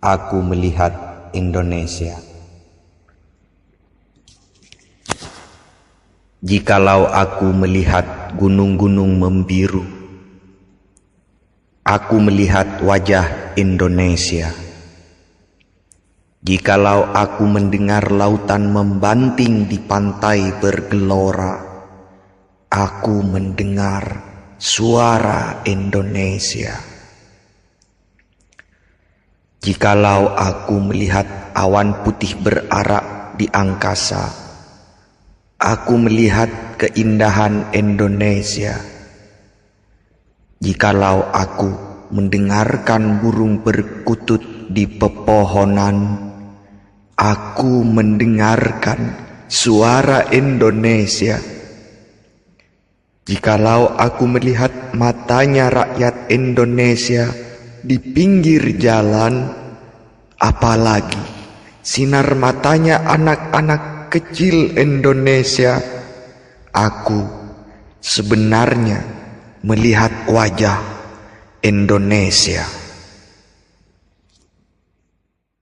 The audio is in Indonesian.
Aku melihat Indonesia. Jikalau aku melihat gunung-gunung membiru, aku melihat wajah Indonesia. Jikalau aku mendengar lautan membanting di pantai bergelora, aku mendengar suara Indonesia. Jikalau aku melihat awan putih berarak di angkasa, aku melihat keindahan Indonesia. Jikalau aku mendengarkan burung berkutut di pepohonan, aku mendengarkan suara Indonesia. Jikalau aku melihat matanya rakyat Indonesia di pinggir jalan, apalagi sinar matanya anak-anak kecil Indonesia, aku sebenarnya melihat wajah Indonesia.